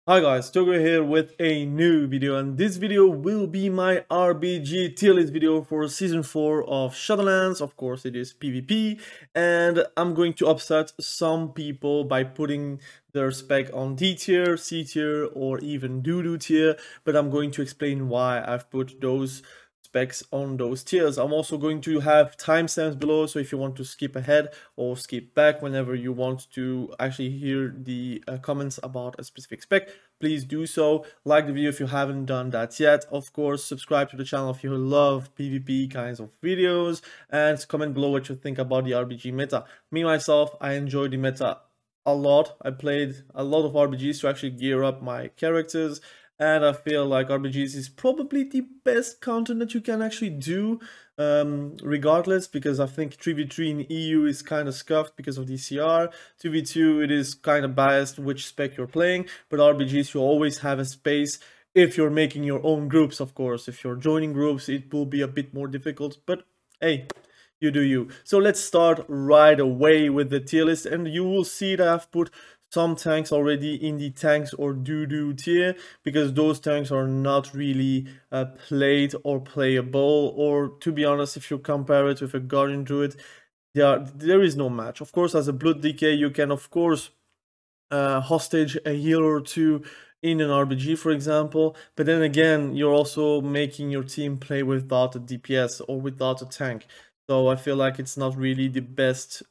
Hi guys, Thogrey here with a new video, and this video will be my RBG tier list video for Season 4 of Shadowlands. Of course it is PvP, and I'm going to upset some people by putting their spec on D tier, C tier, or even DOODOO tier, but I'm going to explain why I've put those specs on those tiers. I'm also going to have timestamps below, so if you want to skip ahead or skip back whenever you want to actually hear the comments about a specific spec, please do so. Like the video if you haven't done that yet. Of course, subscribe to the channel if you love PvP kinds of videos, and comment below what you think about the RBG meta. Me myself, I enjoy the meta a lot. I played a lot of RBGs to actually gear up my characters, and I feel like RBGs is probably the best content that you can actually do, regardless, because I think 3v3 in EU is kind of scuffed because of DCR. 2v2 it is kind of biased which spec you're playing, but RBGs you always have a space if you're making your own groups. Of course, if you're joining groups it will be a bit more difficult, but hey, you do you. So let's start right away with the tier list, and you will see that I've put some tanks already in the tanks or DOODOO tier, because those tanks are not really played or playable, or to be honest, if you compare it with a Guardian Druid, there is no match. Of course, as a Blood DK you can of course hostage a healer or two in an RBG, for example, but then again you're also making your team play without a DPS or without a tank. So I feel like it's not really the best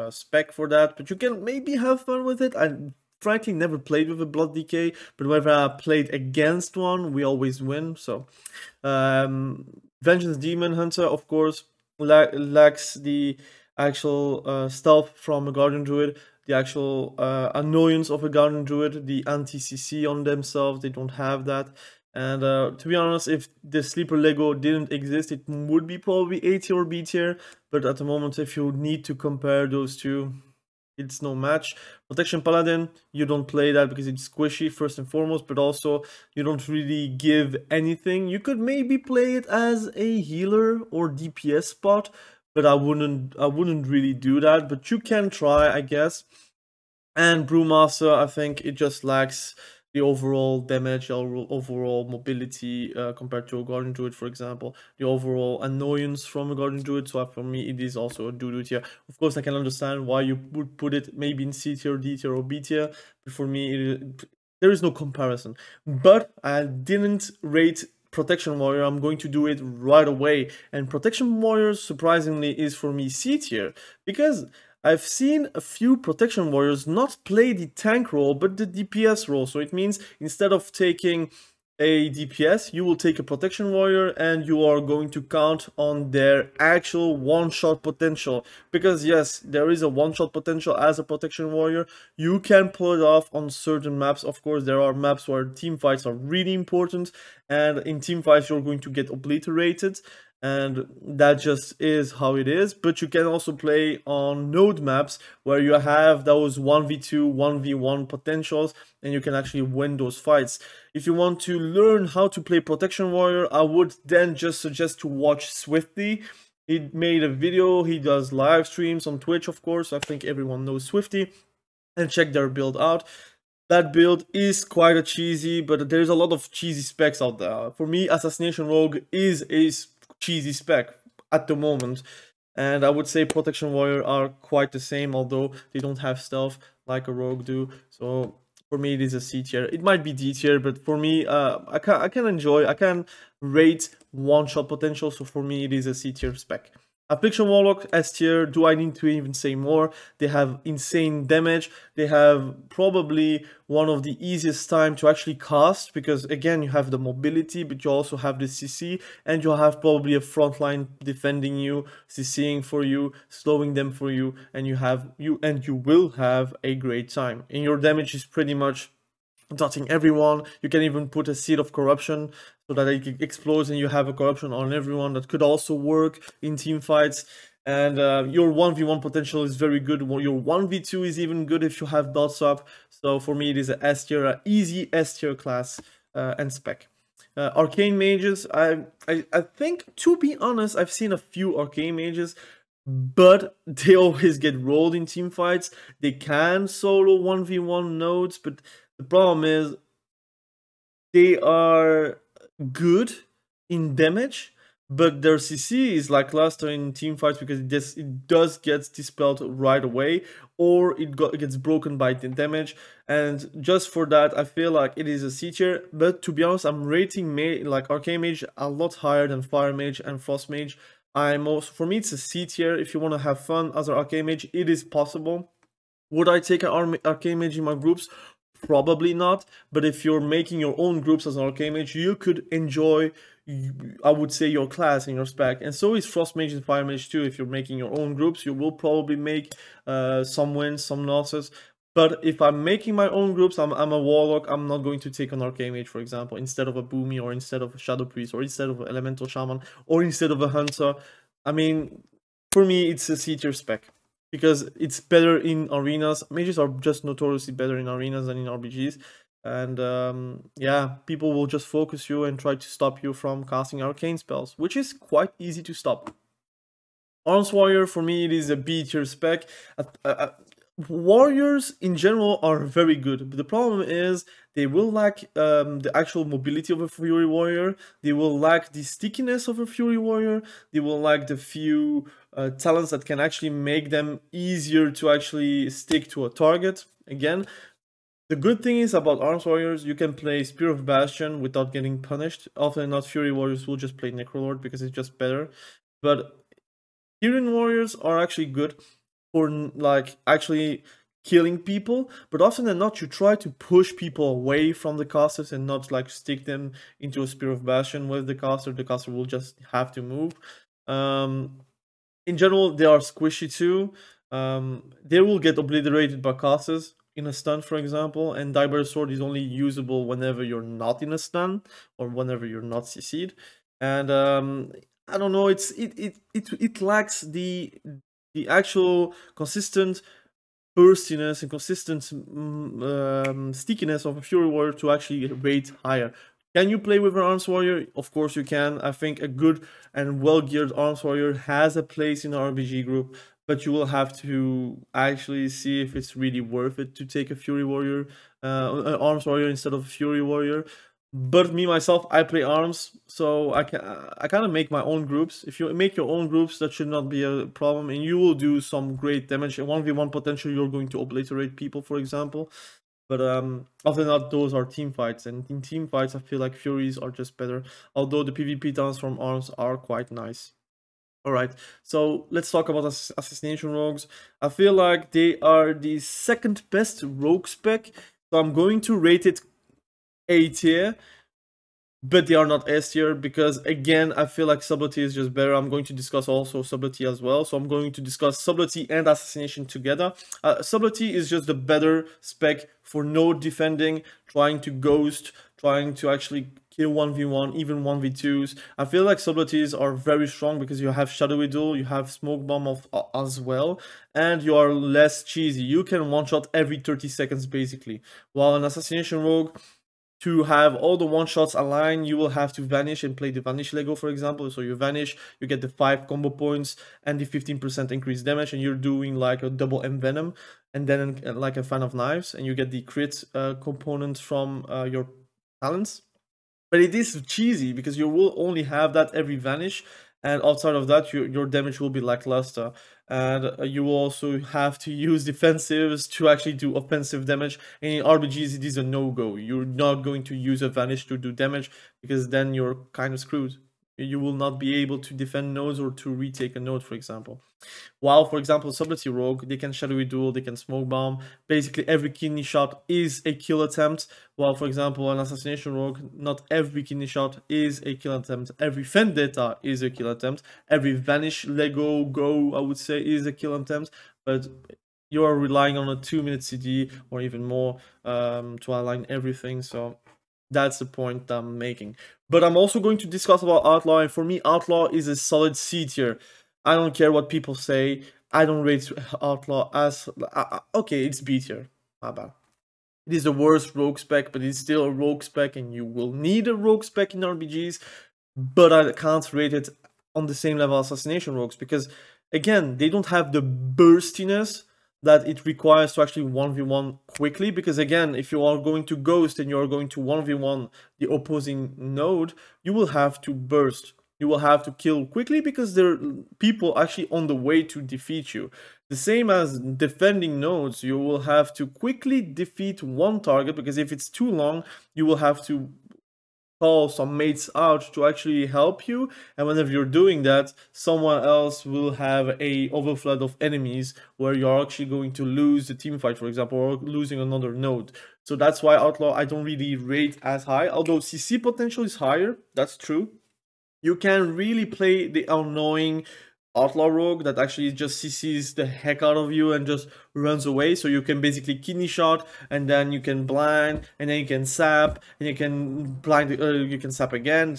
spec for that, but you can maybe have fun with it. I frankly never played with a Blood DK, but whenever I played against one, we always win. So Vengeance Demon Hunter, of course, lacks the actual stealth from a Guardian Druid, the actual annoyance of a Guardian Druid, the anti-CC on themselves, they don't have that. And to be honest, if the sleeper Lego didn't exist, it would be probably A tier or B tier, but at the moment if you need to compare those two, it's no match. Protection Paladin, you don't play that because it's squishy first and foremost, but also you don't really give anything. You could maybe play it as a healer or DPS spot, but I wouldn't really do that, but you can try, I guess. And Brewmaster, I think it just lacks the overall damage, overall mobility compared to a Guardian Druid, for example, the overall annoyance from a Guardian Druid. So for me, it is also a DOODOO tier. Of course, I can understand why you would put it maybe in C tier, D tier, or B tier, but for me, there is no comparison. But I didn't rate Protection Warrior. I'm going to do it right away, and Protection Warrior, surprisingly, is for me C tier, because I've seen a few Protection Warriors not play the tank role, but the DPS role. So it means instead of taking a DPS, you will take a Protection Warrior, and you are going to count on their actual one-shot potential. Because yes, there is a one-shot potential as a Protection Warrior. You can pull it off on certain maps. Of course, there are maps where team fights are really important, and in team fights you're going to get obliterated, and that just is how it is. But you can also play on node maps where you have those 1v2, 1v1 potentials, and you can actually win those fights. If you want to learn how to play Protection Warrior, I would then just suggest to watch Swifty. He made a video, he does live streams on Twitch, of course. I think everyone knows Swifty, and check their build out. That build is quite a cheesy, but there's a lot of cheesy specs out there. For me, Assassination Rogue is a cheesy spec at the moment, and I would say Protection Warrior are quite the same, although they don't have stealth like a Rogue do. So for me it is a C tier. It might be D tier, but for me I can rate one shot potential, so for me it is a C tier spec. Affliction Warlock, S tier. Do I need to even say more? They have insane damage. They have probably one of the easiest time to actually cast, because again you have the mobility, but you also have the CC, and you have probably a frontline defending you, CCing for you, slowing them for you, and you will have a great time. And your damage is pretty much dotting everyone. You can even put a Seed of Corruption so that it explodes and you have a corruption on everyone. That could also work in team fights. And your 1v1 potential is very good. Your 1v2 is even good if you have dots up. So for me it is an S tier, an easy S tier class and spec. Arcane Mages, I think, to be honest, I've seen a few Arcane Mages, but they always get rolled in team fights. They can solo 1v1 nodes, but the problem is they are good in damage, but their CC is lackluster in team fights because it does get dispelled right away, or it gets broken by the damage. And just for that, I feel like it is a C tier. But to be honest, I'm rating Arcane Mage a lot higher than Fire Mage and Frost Mage. For me, it's a C tier. If you want to have fun as an Arcane Mage, it is possible. Would I take an Arcane Mage in my groups? Probably not, but if you're making your own groups as an Arcane Mage, you could enjoy, I would say, your class and your spec. And so is Frost Mage and Fire Mage too. If you're making your own groups, you will probably make some wins, some losses. But if I'm making my own groups, I'm a Warlock, I'm not going to take an Arcane Mage, for example, instead of a Boomy, or instead of a Shadow Priest, or instead of an Elemental Shaman, or instead of a Hunter. I mean, for me, it's a C tier spec, because it's better in arenas. Mages are just notoriously better in arenas than in RBGs. And yeah, people will just focus you and try to stop you from casting arcane spells, which is quite easy to stop. Arms Warrior, for me, it is a B tier spec. Warriors in general are very good, but the problem is they will lack the actual mobility of a Fury Warrior, they will lack the stickiness of a Fury Warrior, they will lack the few talents that can actually make them easier to actually stick to a target. Again, the good thing is about Arms Warriors, you can play Spear of Bastion without getting punished. Often not Fury Warriors will just play Necrolord because it's just better. But Tyrian Warriors are actually good for actually killing people, but often than not you try to push people away from the casters and not stick them into a Spear of Bastion with the caster will just have to move. In general, they are squishy too. They will get obliterated by casters in a stun, for example, and Diver Sword is only usable whenever you're not in a stun or whenever you're not CC'd. And I don't know, it lacks the actual consistent burstiness and consistent stickiness of a Fury Warrior to actually rate higher. Can you play with an Arms Warrior? Of course you can. I think a good and well-geared Arms Warrior has a place in the RBG group, but you will have to actually see if it's really worth it to take a Fury Warrior, an Arms Warrior instead of a Fury Warrior. But me myself, I play arms, so I kind of make my own groups. If you make your own groups, that should not be a problem, and you will do some great damage. In 1v1 potential, you're going to obliterate people, for example. But other than that, those are team fights, and in team fights, I feel like Furies are just better. Although the PvP talents from arms are quite nice. Alright, so let's talk about Assassination Rogues. I feel like they are the second best rogue spec, so I'm going to rate it A tier, but they are not S tier because, again, I feel like Subtlety is just better. I'm going to discuss also Subtlety as well, so I'm going to discuss Subtlety and Assassination together. Subtlety is just the better spec for node defending, trying to ghost, trying to actually kill 1v1, even 1v2s. I feel like Subtleties are very strong because you have Shadowy Duel, you have Smoke Bomb as well, and you are less cheesy. You can one-shot every 30 seconds basically, while an Assassination Rogue, to have all the one-shots aligned, you will have to vanish and play the Vanish Lego, for example. So you vanish, you get the 5 combo points and the 15% increased damage, and you're doing like a double Envenom, and then like a Fan of Knives, and you get the crit component from your talents. But it is cheesy because you will only have that every vanish, and outside of that your damage will be lackluster, and you will also have to use defensives to actually do offensive damage. And in RBGs it is a no-go. You're not going to use a vanish to do damage because then you're kind of screwed. You will not be able to defend nodes or to retake a node, for example. While, for example, Subtlety Rogue, they can Shadowy Duel, they can Smoke Bomb. Basically, every kidney shot is a kill attempt. While, for example, an Assassination Rogue, not every kidney shot is a kill attempt. Every Vendetta is a kill attempt. Every Vanish, Lego, Go, I would say, is a kill attempt. But you are relying on a 2-minute CD or even more to align everything. So that's the point I'm making. But I'm also going to discuss about Outlaw, and for me, Outlaw is a solid C tier. I don't care what people say. I don't rate Outlaw as... okay, it's B tier. My bad. It is the worst rogue spec, but it's still a rogue spec, and you will need a rogue spec in RBGs. But I can't rate it on the same level as Assassination Rogues, because, again, they don't have the burstiness that it requires to actually 1v1 quickly, because again, if you are going to ghost and you are going to 1v1 the opposing node, you will have to burst. You will have to kill quickly because there are people actually on the way to defeat you. The same as defending nodes, you will have to quickly defeat one target, because if it's too long, you will have to call some mates out to actually help you, and whenever you're doing that, someone else will have a overflood of enemies where you're actually going to lose the team fight, for example, or losing another node. So that's why Outlaw I don't really rate as high, although CC potential is higher, that's true. You can really play the annoying Outlaw Rogue that actually just CCs the heck out of you and just runs away. So you can basically kidney shot, and then you can blind, and then you can sap, and you can blind, you can sap again,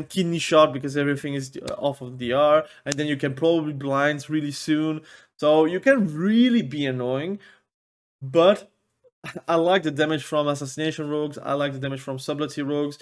kidney shot because everything is off of DR, and then you can probably blind really soon. So you can really be annoying, but I like the damage from Assassination Rogues, I like the damage from Subtlety Rogues.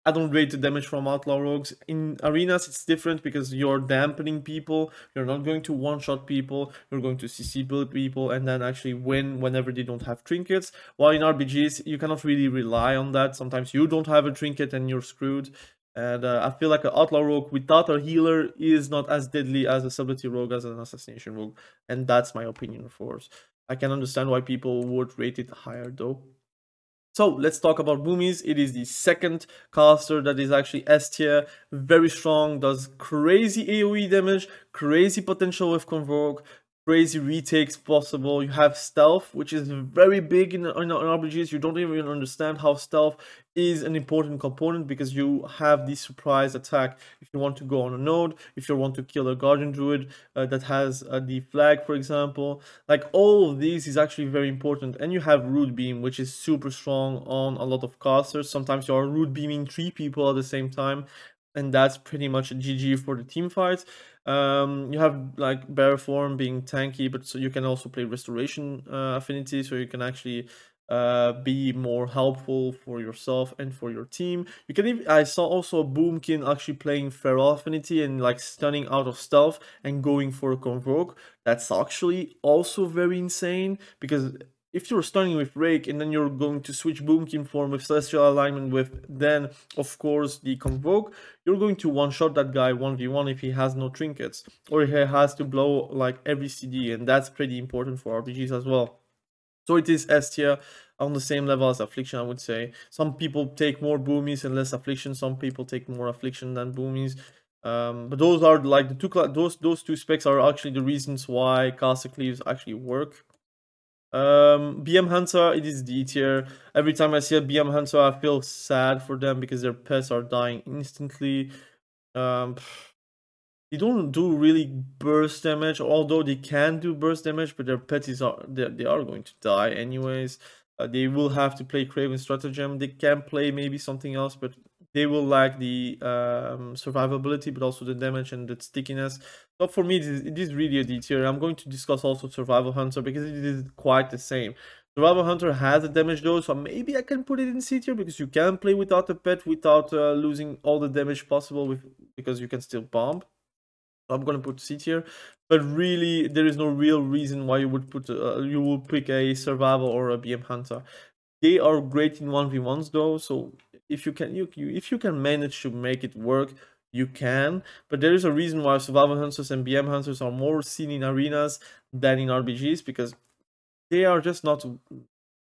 I don't rate the damage from Outlaw Rogues. In arenas, it's different because you're dampening people. You're not going to one-shot people. You're going to CC build people and then actually win whenever they don't have trinkets. While in RBGs, you cannot really rely on that. Sometimes you don't have a trinket and you're screwed. And I feel like an Outlaw Rogue without a healer is not as deadly as a Subtlety Rogue, as an Assassination Rogue. And that's my opinion, of course. I can understand why people would rate it higher, though. So let's talk about Boomies. It is the second caster that is actually S tier, very strong, does crazy AoE damage, crazy potential with Convoke, crazy retakes possible. You have stealth, which is very big in RBGs. You don't even understand how stealth is an important component, because you have the surprise attack if you want to go on a node, if you want to kill a Guardian Druid that has the flag, for example. Like, all of these is actually very important. And you have Root Beam, which is super strong on a lot of casters. Sometimes you are Root Beaming 3 people at the same time, and that's pretty much a GG for the team fight. You have like Bear Form being tanky, but so you can also play Restoration Affinity, so you can actually be more helpful for yourself and for your team. You can even, I saw also Boomkin actually playing Feral Affinity and like stunning out of stealth and going for a Convoke. That's actually also very insane, because if you're stunning with Rake and then you're going to switch Boomkin form with Celestial Alignment with then, of course, the Convoke, you're going to one-shot that guy 1v1 if he has no trinkets, or he has to blow like every CD, and that's pretty important for RPGs as well. So it is S tier, on the same level as Affliction, I would say. Some people take more Boomies and less Affliction, some people take more Affliction than Boomies. But those are like the two, those two specs are actually the reasons why Caster Cleaves actually work. BM Hunter, it is D tier. Every time I see a BM Hunter, I feel sad for them because their pets are dying instantly. They don't do really burst damage, although they can do burst damage, but their pets they are going to die anyways. They will have to play Craven Stratagem. They can play maybe something else, but they will lack the survivability, but also the damage and the stickiness. But for me, it is really a D tier. I'm going to discuss also Survival Hunter because it is quite the same. Survival Hunter has a damage though, so maybe I can put it in C tier because you can play without a pet, without losing all the damage possible because you can still bomb. So I'm gonna put C tier, but really there is no real reason why you would put you will pick a Survival or a BM Hunter. They are great in 1v1s though, so if you can manage to make it work, you can. But there is a reason why Survival Hunters and BM Hunters are more seen in arenas than in RBGs, because they are just not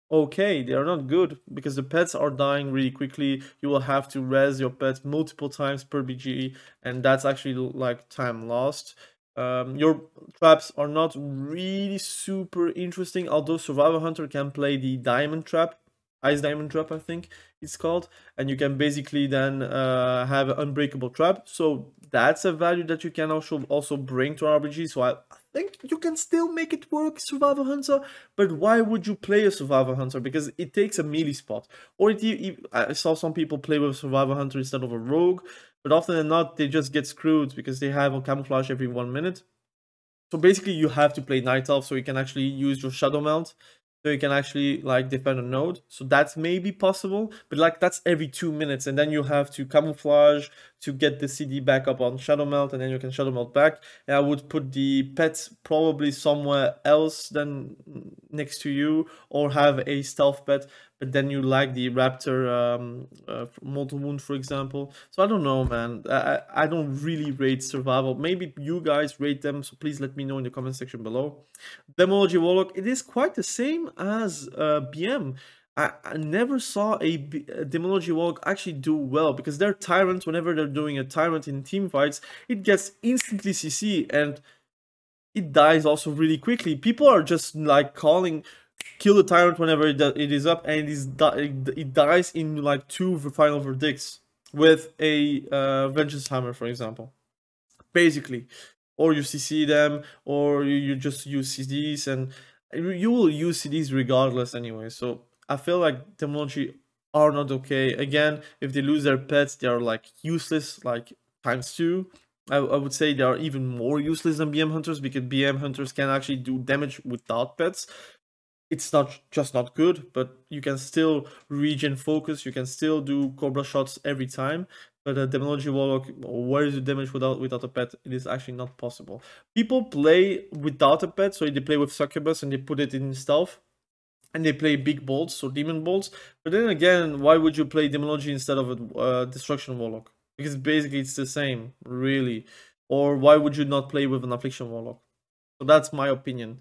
okay, they are not good, because the pets are dying really quickly. You will have to res your pet multiple times per BG, and that's actually like time lost. Your traps are not really super interesting, although Survival Hunter can play the Diamond Trap, Ice Diamond Trap I think it's called, and you can basically then have an unbreakable trap. So that's a value that you can also bring to RPG. So I think you can still make it work, Survival Hunter, but why would you play a Survival Hunter? Because it takes a melee spot. Or I saw some people play with a Survival Hunter instead of a Rogue, but often than not they just get screwed because they have a camouflage every 1 minute. So basically you have to play Night Elf so you can actually use your Shadow Mount, so you can actually like defend a node. So that's maybe possible, but like that's every 2 minutes, and then you have to camouflage to get the CD back up on Shadow Melt, and then you can Shadow Melt back. And I would put the pet probably somewhere else than next to you, or have a stealth pet, but then you like the Raptor Mortal Wound, for example. So I don't know, man. I don't really rate survival. Maybe you guys rate them, so please let me know in the comment section below. Demonology Warlock, it is quite the same as BM. I never saw a Demonology Warlock actually do well, because their Tyrant, whenever they're doing a Tyrant in team fights, it gets instantly CC, and it dies also really quickly. People are just like calling kill the Tyrant whenever it is up, and it dies in like 2 final verdicts with a Vengeance Hammer, for example. Basically. Or you CC them, or you just use CDs, and you will use CDs regardless anyway. So I feel like Demonology are not okay. Again, if they lose their pets, they are like useless, like ×2. I would say they are even more useless than BM Hunters, because BM Hunters can actually do damage without pets. It's not good, but you can still regen focus, you can still do Cobra shots every time. But a Demonology Warlock, where is the damage without a pet? It is actually not possible. People play without a pet, so they play with Succubus and they put it in stealth. And they play big bolts, so demon bolts. But then again, why would you play Demonology instead of a Destruction Warlock? Because basically it's the same, really. Or why would you not play with an Affliction Warlock? So that's my opinion.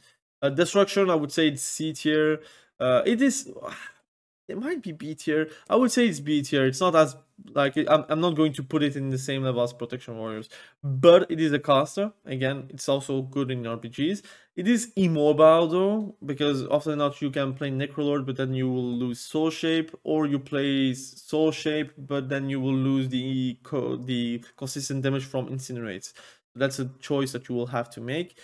Destruction, I would say it's C tier. It might be B tier. I would say it's B tier. It's not as like I'm not going to put it in the same level as Protection Warriors, but it is a caster. Again, it's also good in RPGs. It is immobile though, because often enough you can play Necrolord, but then you will lose Soul Shape, or you play Soul Shape, but then you will lose the consistent damage from Incinerates. That's a choice that you will have to make.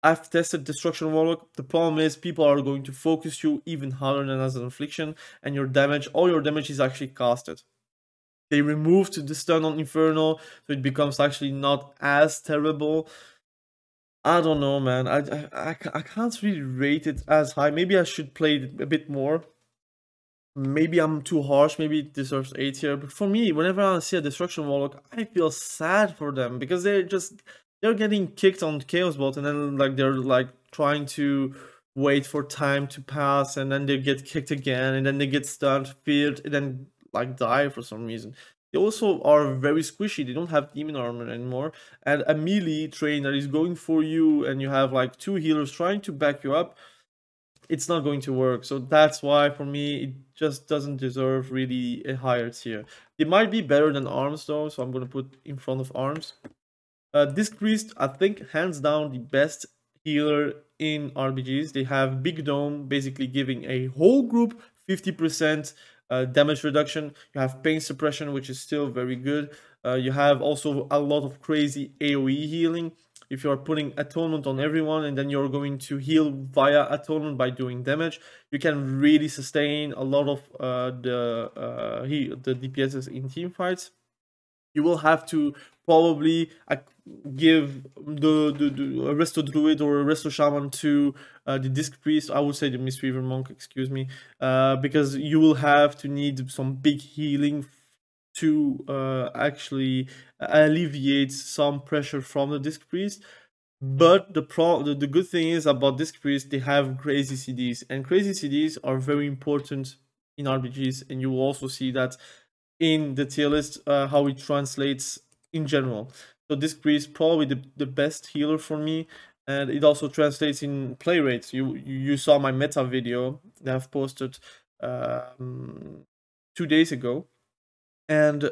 I've tested Destruction Warlock. The problem is people are going to focus you even harder than as an Affliction, and all your damage is actually casted. They removed the stun on Infernal, so it becomes actually not as terrible. I don't know, man. I can't really rate it as high. Maybe I should play it a bit more. Maybe I'm too harsh. Maybe it deserves A tier. But for me, whenever I see a Destruction Warlock, I feel sad for them, because they're getting kicked on Chaos Bolt, and then like they're like trying to wait for time to pass, and then they get kicked again, and then they get stunned, feared, and then like die for some reason. They also are very squishy. They don't have demon armor anymore, and a melee trainer is going for you, and you have like 2 healers trying to back you up. It's not going to work. So that's why for me it just doesn't deserve really a higher tier. It might be better than Arms though, so I'm going to put in front of Arms. Disc Priest, I think hands down the best healer in RBGs. They have Big Dome, basically giving a whole group 50% damage reduction. You have Pain Suppression, which is still very good. You have also a lot of crazy AoE healing. If you are putting Atonement on everyone, and then you're going to heal via Atonement by doing damage, you can really sustain a lot of the DPSs in team fights. You will have to probably give the Resto Druid or Resto Shaman to the Disc Priest. I would say the Mistweaver Monk, excuse me, because you will have to need some big healing to actually alleviate some pressure from the Disc Priest. But the good thing is about Disc Priest, they have crazy CDs, and crazy CDs are very important in RPGs, and you will also see that in the tier list, how it translates in general. So Disc Priest probably the best healer for me, and it also translates in play rates. You saw my meta video that I've posted 2 days ago, and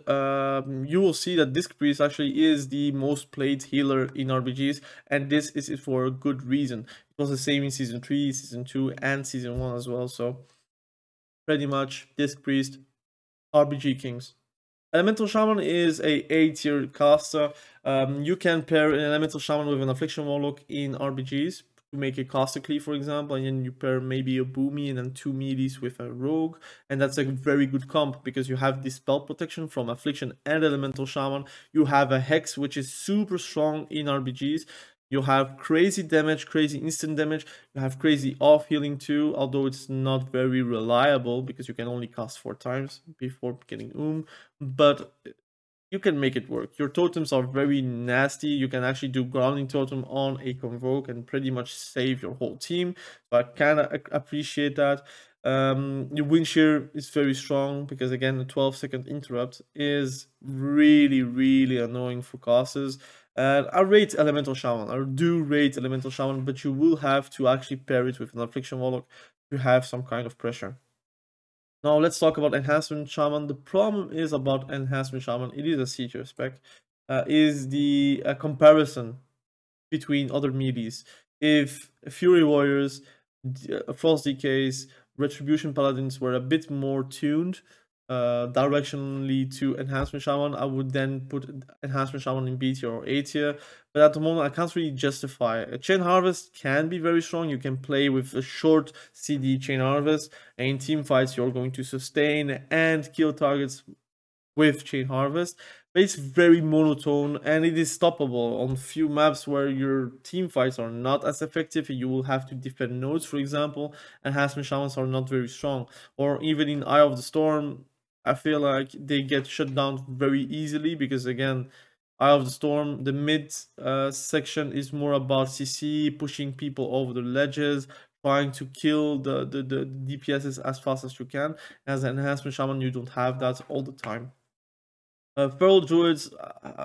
you will see that Disc Priest actually is the most played healer in RPGs, and this is for a good reason. It was the same in Season 3, Season 2, and Season 1 as well, so pretty much Disc Priest, RBG Kings. Elemental Shaman is a tier caster. You can pair an Elemental Shaman with an Affliction Warlock in RBGs to make a caster cleave, for example, and then you pair maybe a Boomy and then 2 melees with a Rogue, and that's a very good comp because you have this spell protection from Affliction and Elemental Shaman. You have a Hex, which is super strong in RBGs. You have crazy damage, crazy instant damage. You have crazy off healing too, although it's not very reliable because you can only cast 4 times before getting but you can make it work. Your totems are very nasty. You can actually do grounding totem on a convoke and pretty much save your whole team. So I kind of appreciate that. Your wind shear is very strong because again the 12-second interrupt is really annoying for casters. And I rate Elemental Shaman. I do rate Elemental Shaman, but you will have to actually pair it with an Affliction Warlock to have some kind of pressure. Now let's talk about Enhancement Shaman. The problem is about Enhancement Shaman, it is a C tier spec, is the comparison between other melees. If Fury Warriors, Frost DKs, Retribution Paladins were a bit more tuned directionally to Enhancement Shaman, I would then put Enhancement Shaman in B tier or A tier. But at the moment, I can't really justify it. Chain Harvest can be very strong. You can play with a short CD Chain Harvest, and in team fights, you're going to sustain and kill targets with Chain Harvest. But it's very monotone and it is stoppable on few maps where your team fights are not as effective. You will have to defend nodes, for example. Enhancement Shamans are not very strong. Or even in Eye of the Storm, I feel like they get shut down very easily because again, Eye of the Storm, the mid section is more about CC, pushing people over the ledges, trying to kill the DPSs as fast as you can. As an Enhancement Shaman, you don't have that all the time. Feral Druids,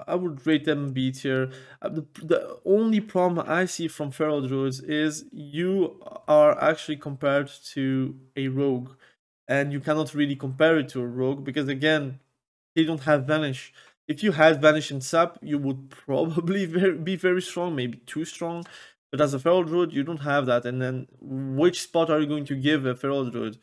I would rate them B tier. The only problem I see from Feral Druids is you are actually compared to a rogue, and you cannot really compare it to a rogue because again, they don't have Vanish. If you had Vanish in SAP, you would probably be very strong, maybe too strong. But as a Feral Druid, you don't have that. And then which spot are you going to give a Feral Druid?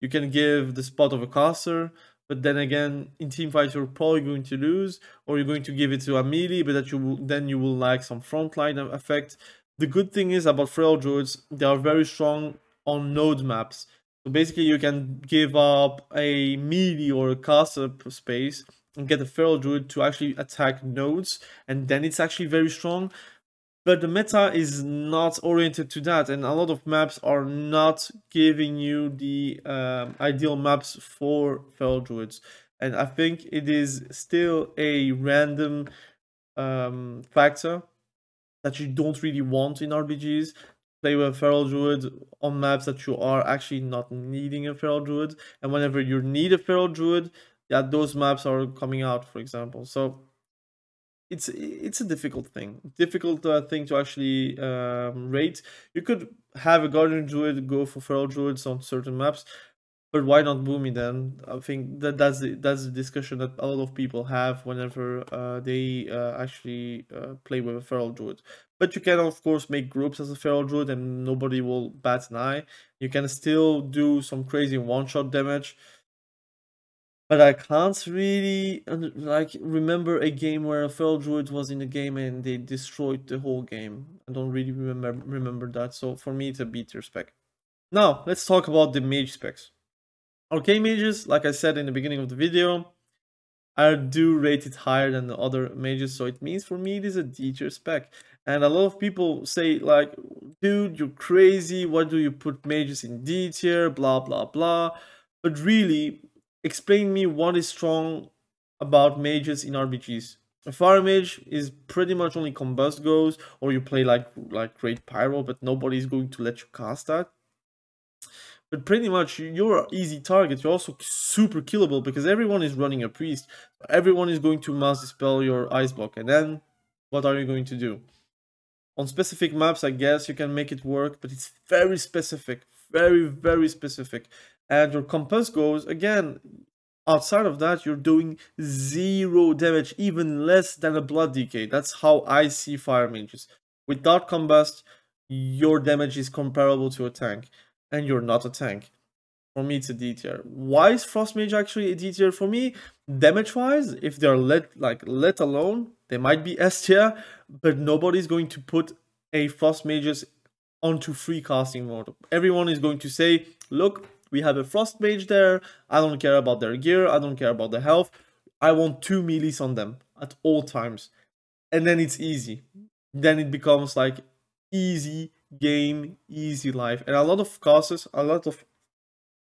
You can give the spot of a caster, but then again, in team fights, you're probably going to lose, or you're going to give it to a melee, but that you will like some frontline effect. The good thing is about Feral Druids, they are very strong on node maps. So basically, you can give up a melee or a caster space and get a Feral Druid to actually attack nodes, and then it's actually very strong. But the meta is not oriented to that, and a lot of maps are not giving you the ideal maps for Feral Druids. And I think it is still a random factor that you don't really want in RBGs. Play with a Feral Druid on maps that you are actually not needing a Feral Druid, and whenever you need a Feral Druid, yeah, those maps are coming out, for example. So it's a difficult thing to actually rate. You could have a Guardian Druid go for Feral Druids on certain maps, but why not Boomy then? I think that's the discussion that a lot of people have whenever they actually play with a Feral Druid. But you can of course make groups as a Feral Druid and nobody will bat an eye. You can still do some crazy one-shot damage. But I can't really like remember a game where a Feral Druid was in the game and they destroyed the whole game. I don't really remember that. So for me, it's a B tier spec. Now let's talk about the mage specs. Arcane Mages, like I said in the beginning of the video, I do rate it higher than the other mages. So it means for me it is a D tier spec. And a lot of people say like, dude, you're crazy. Why do you put mages in D tier? Blah blah blah. But really, explain me what is strong about mages in RBGs. A fire mage is pretty much only combust goes, or you play like Great Pyro, but nobody's going to let you cast that. But pretty much you're an easy target. You're also super killable because everyone is running a priest. Everyone is going to mass dispel your ice block, and then what are you going to do? On specific maps, I guess you can make it work, but it's very specific, very specific. And your compass goes, again, outside of that, you're doing 0 damage, even less than a blood DK. That's how I see fire mages. Without combust, your damage is comparable to a tank, and you're not a tank. For me, it's a D tier. Why is Frost Mage actually a D tier? For me, damage-wise, if they're let alone, they might be S tier, but nobody's going to put a Frost Mages onto free casting mode. Everyone is going to say, look, we have a Frost Mage there, I don't care about their gear, I don't care about the health, I want 2 melees on them at all times. And then it's easy. Then it becomes like easy game, easy life. And a lot of casters, a lot of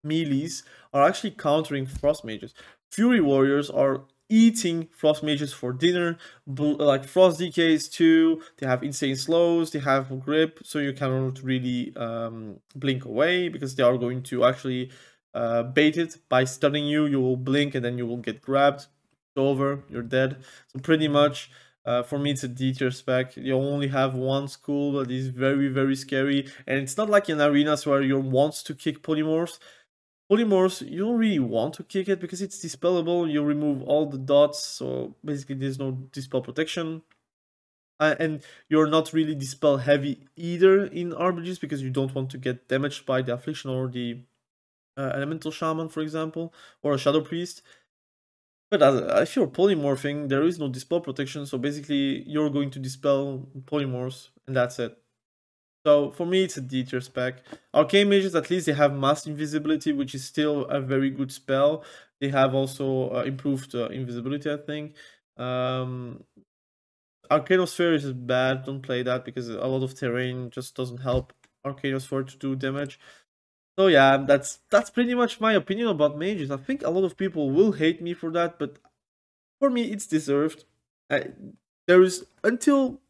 melees are actually countering Frost Mages. Fury Warriors are eating Frost Mages for dinner. Like Frost DKs too, they have insane slows, they have grip, so you cannot really blink away, because they are going to actually bait it by stunning you. You will blink and then you will get grabbed. It's over, you're dead. So pretty much, for me, it's a D tier spec. You only have one school that is very, very scary, and it's not like in arenas where you want to kick polymorphs. Polymorphs, you don't really want to kick it because it's dispellable. You remove all the dots, so basically there's no dispel protection. And you're not really dispel heavy either in RBGs, because you don't want to get damaged by the Affliction or the Elemental Shaman, for example, or a Shadow Priest. But if you're polymorphing, there is no dispel protection, so basically you're going to dispel polymorphs, and that's it. So for me, it's a D tier spec. Arcane Mages, at least they have mass invisibility, which is still a very good spell. They have also improved invisibility, I think. Arcanosphere is bad, don't play that, because a lot of terrain just doesn't help Arcanosphere to do damage. So yeah, that's pretty much my opinion about mages. I think a lot of people will hate me for that, but for me, it's deserved. There is, until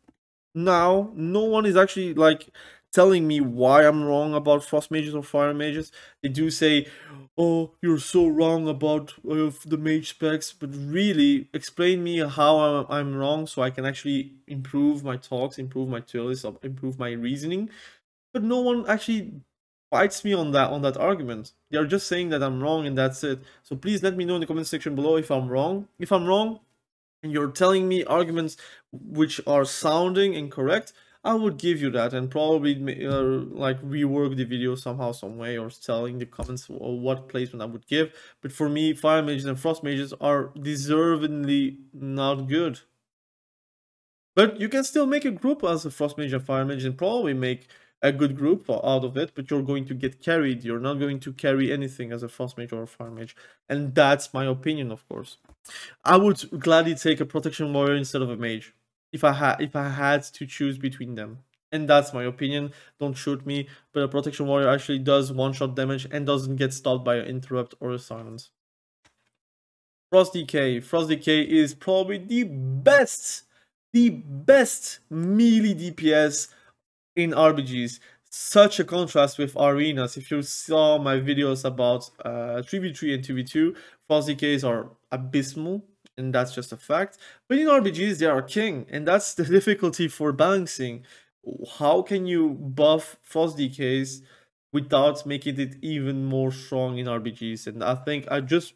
now, no one is actually like telling me why I'm wrong about Frost Mages or Fire Mages. They do say, oh, you're so wrong about the mage specs, but really explain me how I'm wrong, so I can actually improve my talks, improve my theories, improve my reasoning. But no one actually fights me on that argument. They are just saying that I'm wrong and that's it. So please let me know in the comment section below if I'm wrong. If I'm wrong and you're telling me arguments which are sounding incorrect, I would give you that and probably like rework the video somehow, some way, or tell in the comments or what placement I would give. But for me, Fire Mages and Frost Mages are deservedly not good. But you can still make a group as a Frost Mage and Fire Mage and probably make a good group out of it, but you're going to get carried. You're not going to carry anything as a Frost Mage or a Fire Mage. And that's my opinion, of course. I would gladly take a Protection Warrior instead of a Mage if I had to choose between them. And that's my opinion. Don't shoot me, but a Protection Warrior actually does one-shot damage and doesn't get stopped by an Interrupt or a Silence. Frost DK. Frost DK is probably the best melee DPS in RBGs. Such a contrast with arenas. If you saw my videos about 3v3 and 2v2, Frost DKs are abysmal, and that's just a fact. But in RBGs, they are king, and that's the difficulty for balancing. How can you buff Frost DKs without making it even more strong in RBGs? And I think I just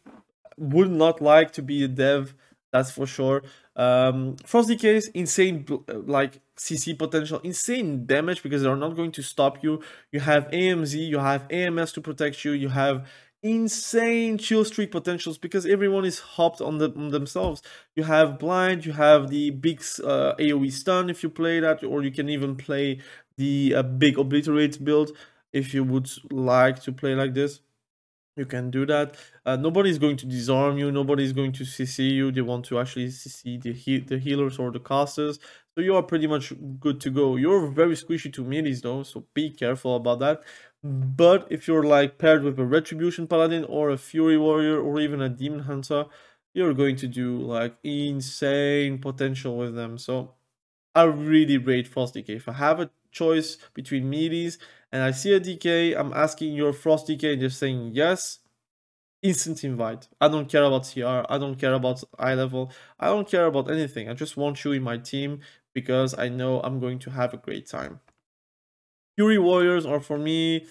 would not like to be a dev, that's for sure. Frost DKs, insane like CC potential, insane damage, because they're not going to stop you. You have AMZ, you have AMS to protect you, you have insane chill streak potentials because everyone is hopped on themselves. You have blind, you have the big AoE stun if you play that, or you can even play the big obliterate build if you would like to play like this. You can do that. Nobody's going to disarm you. Nobody's going to CC you. They want to actually CC the healers or the casters. So you are pretty much good to go. You're very squishy to melees though, so be careful about that. But if you're like paired with a Retribution Paladin or a Fury Warrior or even a Demon Hunter, you're going to do like insane potential with them. So I really rate Frost DK. If I have a choice between melees and I see a DK, I'm asking your Frost DK and they're saying yes, instant invite. I don't care about CR, I don't care about eye level, I don't care about anything. I just want you in my team because I know I'm going to have a great time. Fury Warriors are for me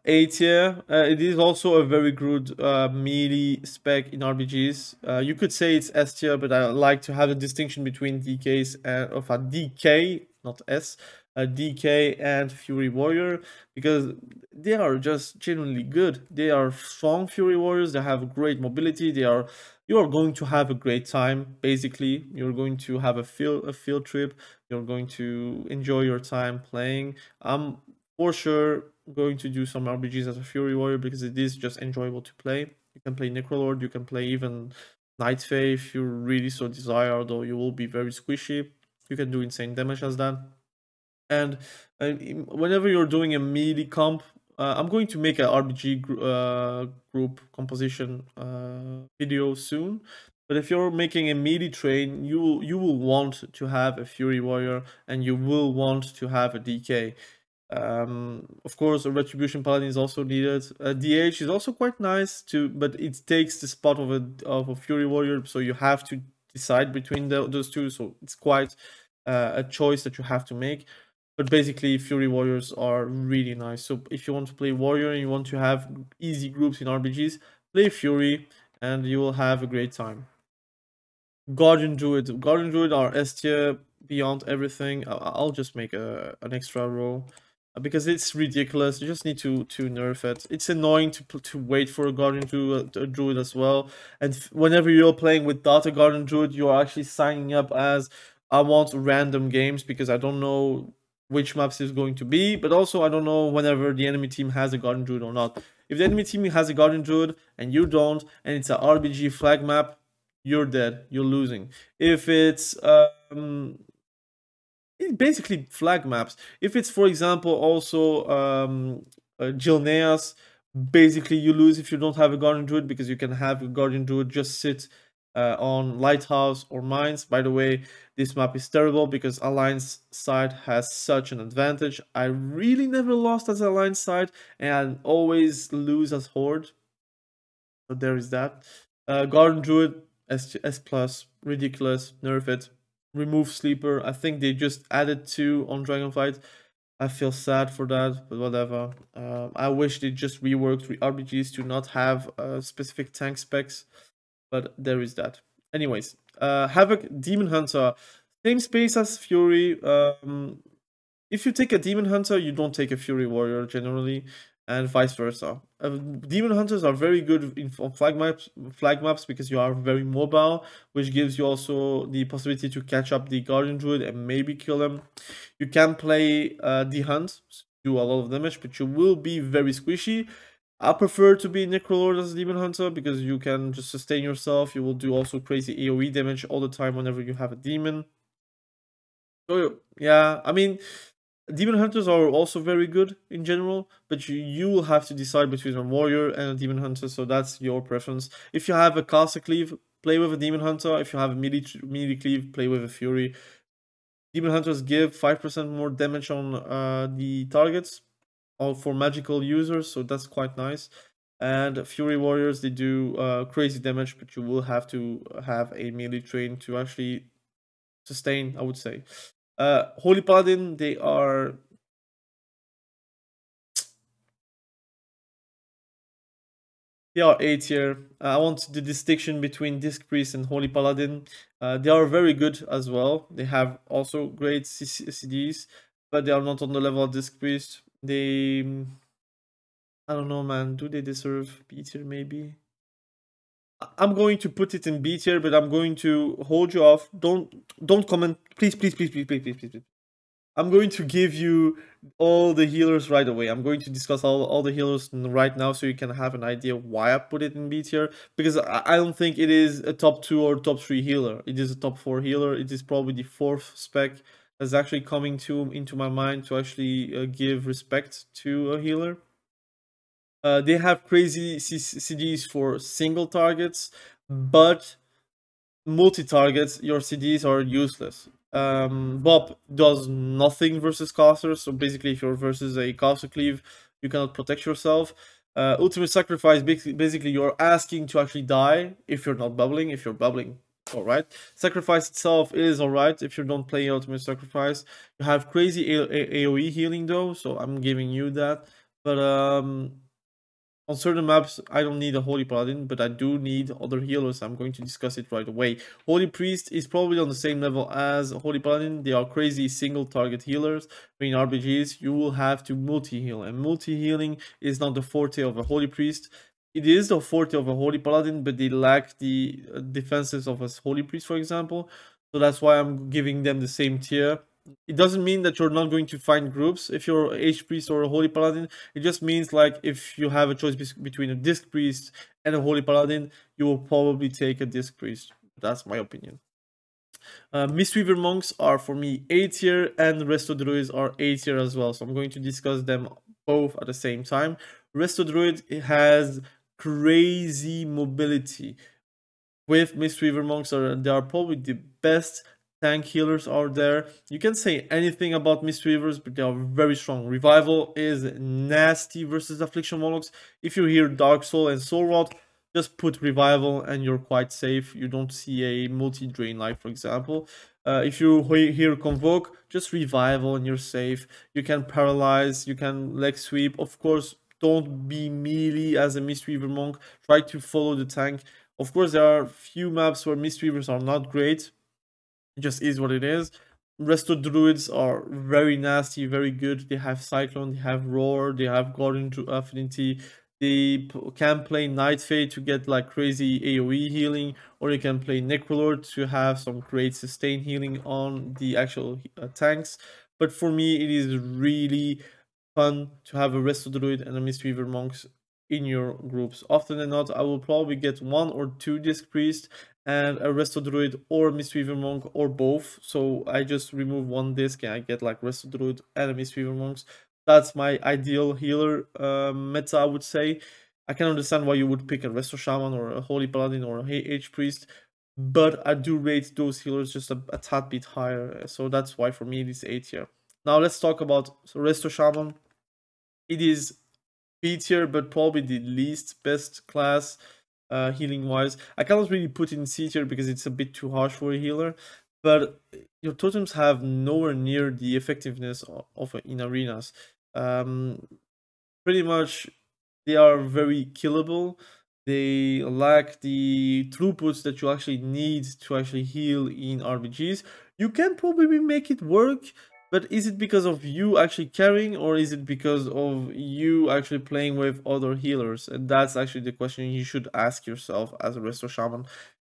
A tier. It is also a very good melee spec in RBGs. You could say it's S tier, but I like to have a distinction between DKs and of a DK, not S, a DK and Fury Warrior, because they are just genuinely good. They are strong Fury Warriors. They have great mobility. You are going to have a great time. Basically, you're going to have a field trip. You're going to enjoy your time playing. For sure going to do some RBGs as a Fury Warrior because it is just enjoyable to play. You can play Necrolord, you can play even Night Fae if you really so desire, although you will be very squishy. You can do insane damage as that. And whenever you're doing a melee comp, I'm going to make a RBG group composition video soon. But if you're making a melee train, you will want to have a Fury Warrior, and you will want to have a DK. Of course, a Retribution Paladin is also needed. A DH is also quite nice too, but it takes the spot of a Fury Warrior, so you have to decide between those two. So it's quite a choice that you have to make. But basically, Fury Warriors are really nice. So if you want to play Warrior and you want to have easy groups in RBGs, play Fury, and you will have a great time. Guardian Druid. Guardian Druid are S tier beyond everything. I'll just make an extra row because it's ridiculous. You just need to nerf it. It's annoying to wait for a Guardian Druid as well. And whenever you're playing with Data Guardian Druid, you're actually signing up as I want random games because I don't know which maps is going to be, but also I don't know whenever the enemy team has a Guardian Druid or not. If the enemy team has a Guardian Druid and you don't, and it's a RBG flag map, you're dead. You're losing. If it's basically flag maps. If it's, for example, also Gilneas, basically you lose if you don't have a Guardian Druid, because you can have a Guardian Druid just sit on Lighthouse or Mines. By the way, this map is terrible because Alliance side has such an advantage. I really never lost as Alliance side, and I always lose as Horde. So there is that. Guardian Druid, S plus, ridiculous, nerf it. Remove Sleeper. I think they just added 2 on Dragonflight. I feel sad for that, but whatever. I wish they just reworked RBGs to not have specific tank specs, but there is that. Anyways, Havok Demon Hunter, same space as Fury. If you take a Demon Hunter, you don't take a Fury Warrior generally, and vice versa. Demon Hunters are very good on flag maps because you are very mobile, which gives you also the possibility to catch up the Guardian Druid and maybe kill them. You can play the Hunt, do a lot of damage, but you will be very squishy. I prefer to be Necrolord as a Demon Hunter because you can just sustain yourself. You will do also crazy AoE damage all the time whenever you have a demon. So yeah, I mean, Demon Hunters are also very good in general, but you will have to decide between a Warrior and a Demon Hunter, so that's your preference. If you have a Castle Cleave, play with a Demon Hunter. If you have a melee Cleave, play with a Fury. Demon Hunters give 5% more damage on the targets, all for magical users, so that's quite nice. And Fury Warriors, they do crazy damage, but you will have to have a melee train to actually sustain, I would say. Holy Paladin, they are A tier. I want the distinction between Disc Priest and Holy Paladin. They are very good as well. They have also great CDs, but they are not on the level of Disc Priest. They, I don't know, man. Do they deserve B tier? Maybe. I'm going to put it in B tier, but I'm going to hold you off. Don't comment, please, please, please, please, please, please, please. I'm going to give you all the healers right away. I'm going to discuss all the healers right now so you can have an idea why I put it in B tier. Because I don't think it is a top 2 or top 3 healer. It is a top 4 healer. It is probably the 4th spec that's actually coming into my mind to actually give respect to a healer. They have crazy CDs for single targets, but multi-targets, your CDs are useless. Bob does nothing versus casters, so basically if you're versus a caster cleave, you cannot protect yourself. Ultimate Sacrifice, basically you're asking to actually die if you're not bubbling. If you're bubbling, alright. Sacrifice itself is alright if you don't play Ultimate Sacrifice. You have crazy AoE healing though, so I'm giving you that. But on certain maps, I don't need a Holy Paladin, but I do need other healers. I'm going to discuss it right away. Holy Priest is probably on the same level as Holy Paladin. They are crazy single target healers. In RBGs, you will have to multi-heal, and multi-healing is not the forte of a Holy Priest. It is the forte of a Holy Paladin, but they lack the defenses of a Holy Priest, for example. So that's why I'm giving them the same tier. It doesn't mean that you're not going to find groups if you're a H Priest or a Holy Paladin. It just means like if you have a choice between a Disc Priest and a Holy Paladin, you will probably take a Disc Priest. That's my opinion. Mistweaver Monks are for me A tier, and Resto Druids are A tier as well. So I'm going to discuss them both at the same time. Resto Druid has crazy mobility. with Mistweaver Monks. They are probably the best tank healers out there. You can say anything about Mistweavers, but they are very strong. Revival is nasty versus Affliction Warlocks. If you hear Dark Soul and Soul Rot, just put Revival and you're quite safe. You don't see a multi-drain life, for example. If you hear Convoke, just Revival and you're safe. You can Paralyze, you can Leg Sweep. Of course, don't be melee as a Mistweaver Monk. Try to follow the tank. Of course, there are few maps where Mistweavers are not great. It just is what it is. Resto Druids are very nasty, very good. They have Cyclone, they have Roar, they have Guardian Affinity. They can play Night Fade to get like crazy AoE healing, or you can play Necrolord to have some great sustain healing on the actual tanks. But for me, it is really fun to have a Resto Druid and a Mistweaver Monks in your groups. Often than not, I will probably get 1 or 2 Disc Priest and a Resto Druid or Mistweaver Monk or both. So I just remove 1 disc and I get like Resto Druid and a Mistweaver Monks. That's my ideal healer meta, I would say. I can understand why you would pick a Resto Shaman or a Holy Paladin or a H Priest, but I do rate those healers just a tad bit higher. So that's why for me it is A tier. Now let's talk about Resto Shaman. It is B tier, but probably the least best class healing wise. I cannot really put in C tier because it's a bit too harsh for a healer, but your totems have nowhere near the effectiveness of in arenas. Pretty much they are very killable. They lack the throughputs that you actually need to actually heal in RBGs. You can probably make it work, but is it because of you actually carrying, or is it because of you actually playing with other healers? And that's actually the question you should ask yourself as a Resto Shaman.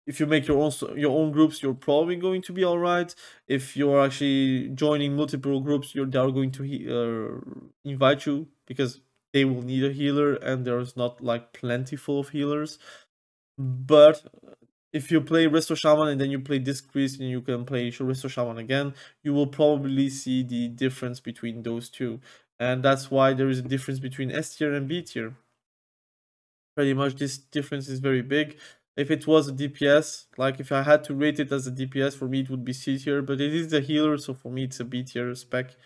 If you make your own groups, you're probably going to be alright. If you're actually joining multiple groups, they are going to invite you because they will need a healer, and there's not like plentiful of healers. But if you play Resto Shaman and then you play Disc Priest and you can play Resto Shaman again, you will probably see the difference between those two. And that's why there is a difference between S tier and B tier. Pretty much this difference is very big. If it was a DPS, like if I had to rate it as a DPS, for me it would be C tier, but it is a healer, so for me it's a B tier spec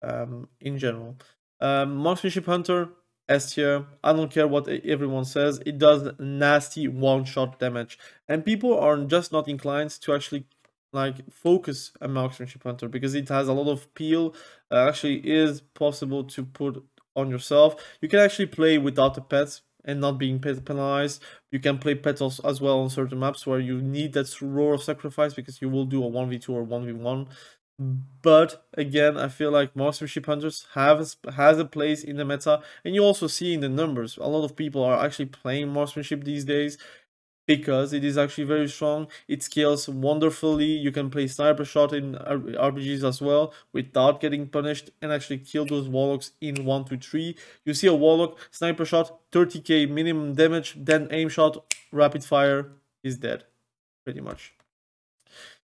in general. Marksmanship Hunter, S tier. I don't care what everyone says, it does nasty one-shot damage. And people are just not inclined to actually like focus a Marksmanship Hunter because it has a lot of peel. Actually is possible to put on yourself. You can actually play without the pets and not being penalized. You can play pets as well on certain maps where you need that roar of sacrifice because you will do a 1v2 or 1v1. But again, I feel like Marksmanship Hunters has a place in the meta, and you also see in the numbers, a lot of people are actually playing Marksmanship these days because it is actually very strong. It scales wonderfully. You can play Sniper Shot in RBGs as well without getting punished and actually kill those Warlocks in 1 to 3. You see a Warlock, Sniper Shot, 30k minimum damage, then aim shot, rapid fire, is dead, pretty much.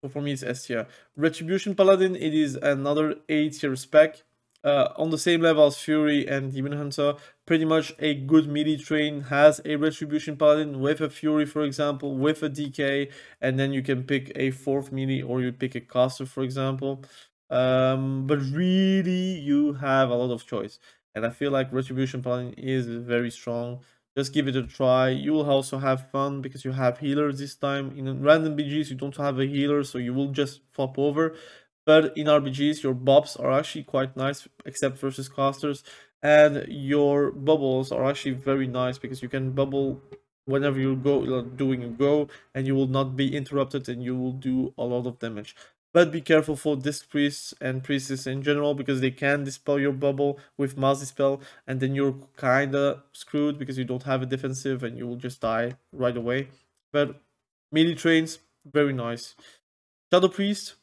So for me it's S tier. Retribution Paladin, it is another A tier spec. On the same level as Fury and Demon Hunter, pretty much a good melee train has a Retribution Paladin with a Fury, for example, with a DK, and then you can pick a 4th melee or you pick a caster, for example. But really, you have a lot of choice, and I feel like Retribution Paladin is very strong. Just give it a try. You will also have fun because you have healers this time. In random BGs, you don't have a healer, so you will just flop over. But in RBGs, your bobs are actually quite nice, except versus casters. And your bubbles are actually very nice because you can bubble whenever you go doing a go, and you will not be interrupted, and you will do a lot of damage. But be careful for Disc Priests and Priestess in general because they can dispel your bubble with Mass Dispel, and then you're kinda screwed because you don't have a defensive and you will just die right away. But melee trains, very nice. Shadow Priest,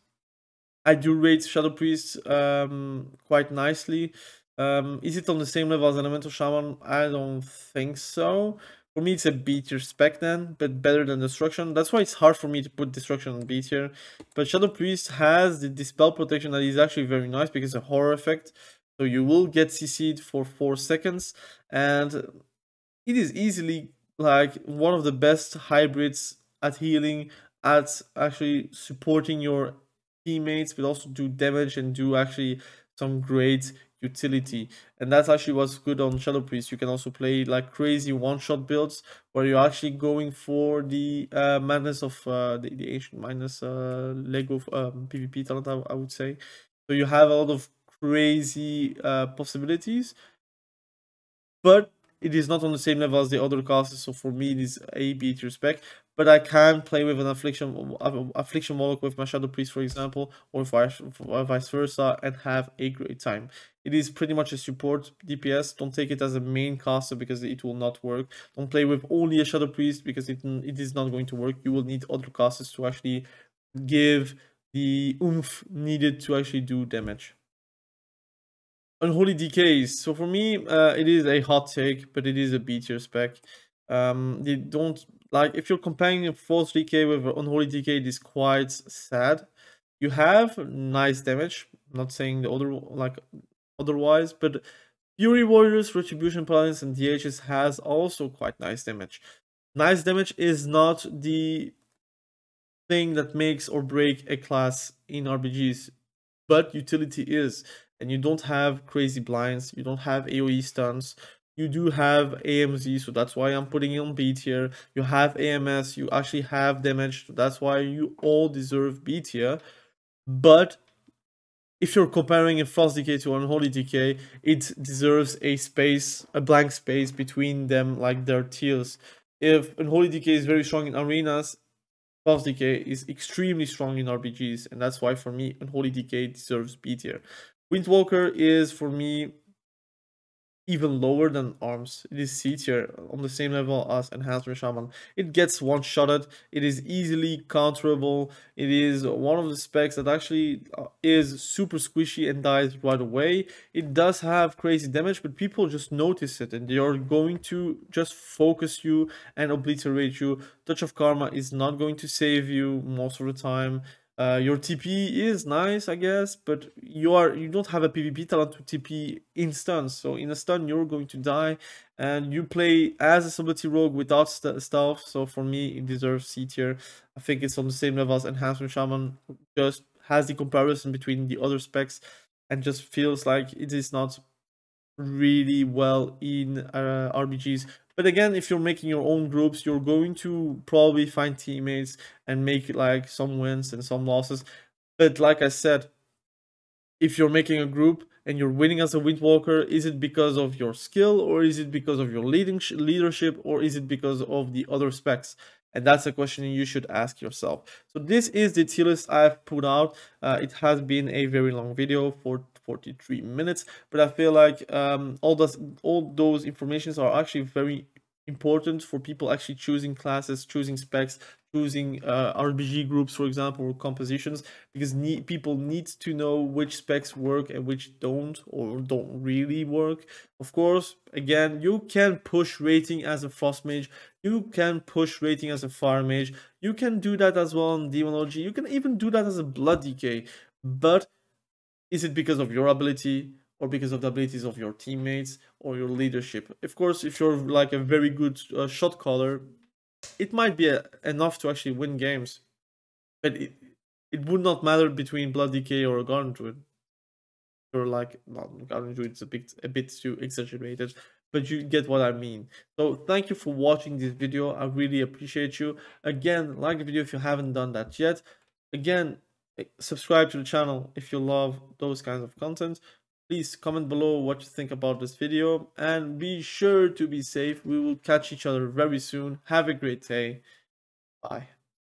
I do rate Shadow Priest quite nicely. Is it on the same level as Elemental Shaman? I don't think so. For me, it's a B tier spec then, but better than Destruction. That's why it's hard for me to put Destruction on B tier. But Shadow Priest has the Dispel protection that is actually very nice because it's a horror effect. So you will get CC'd for 4 seconds. And it is easily like one of the best hybrids at healing, at actually supporting your teammates, but also do damage and do actually some great utility. And that's actually what's good on Shadow Priest. You can also play like crazy one-shot builds where you're actually going for the madness of the ancient minus Lego PvP talent, I would say. So you have a lot of crazy possibilities, but it is not on the same level as the other classes. So for me, it is a B tier spec. But I can play with an Affliction Warlock with my Shadow Priest, for example, or vice versa, and have a great time. It is pretty much a support DPS. Don't take it as a main caster because it will not work. Don't play with only a Shadow Priest because it is not going to work. You will need other casters to actually give the oomph needed to actually do damage. Unholy DKs. So for me, it is a hot take, but it is a B tier spec. They don't like if you're comparing a false DK with Unholy DK, it is quite sad. You have nice damage. I'm not saying the other like otherwise, but Fury Warriors, Retribution Paladins, and DHs has also quite nice damage. Nice damage is not the thing that makes or break a class in RBGs, but utility is. And you don't have crazy blinds, you don't have AoE stuns, you do have AMZ, so that's why I'm putting it on B tier. You have AMS, you actually have damage, so that's why you all deserve B tier. But if you're comparing a Frost DK to Unholy DK, it deserves a space, a blank space between them, like their tiers. If Unholy DK is very strong in arenas, Frost DK is extremely strong in RPGs, and that's why for me, Unholy DK deserves B tier. Windwalker is for me even lower than Arms. It is C tier on the same level as Enhancement Shaman. It gets one-shotted, it is easily counterable, it is one of the specs that actually is super squishy and dies right away. It does have crazy damage, but people just notice it and they are going to just focus you and obliterate you. Touch of Karma is not going to save you most of the time. Your TP is nice, I guess, but you don't have a PvP talent to TP in stuns. So in a stun, you're going to die, and you play as a Stability Rogue without stealth. So for me, it deserves C tier. I think it's on the same level as Enhancement Shaman. Just has the comparison between the other specs, and just feels like it is not really well in RBGs. But again, if you're making your own groups, you're going to probably find teammates and make like some wins and some losses. But like I said, if you're making a group and you're winning as a Windwalker, is it because of your skill, or is it because of your leadership, or is it because of the other specs? And that's a question you should ask yourself. So this is the tier list I've put out. It has been a very long video for 43 minutes, but I feel like all those informations are actually very important for people actually choosing classes, choosing specs, choosing RBG groups, for example, or compositions, because people need to know which specs work and which don't or don't really work. Of course, again, you can push rating as a Frost Mage, you can push rating as a Fire Mage, you can do that as well in Demonology, you can even do that as a Blood DK, but is it because of your ability or because of the abilities of your teammates or your leadership? Of course, if you're like a very good shot caller, it might be enough to actually win games, but it would not matter between Blood DK or a Garden Druid. Or like, well, Garden Druid is a bit too exaggerated, but you get what I mean. So thank you for watching this video. I really appreciate you. Again, like the video if you haven't done that yet. Again, subscribe to the channel if you love those kinds of content. Please comment below what you think about this video, and be sure to be safe. We will catch each other very soon. Have a great day. Bye.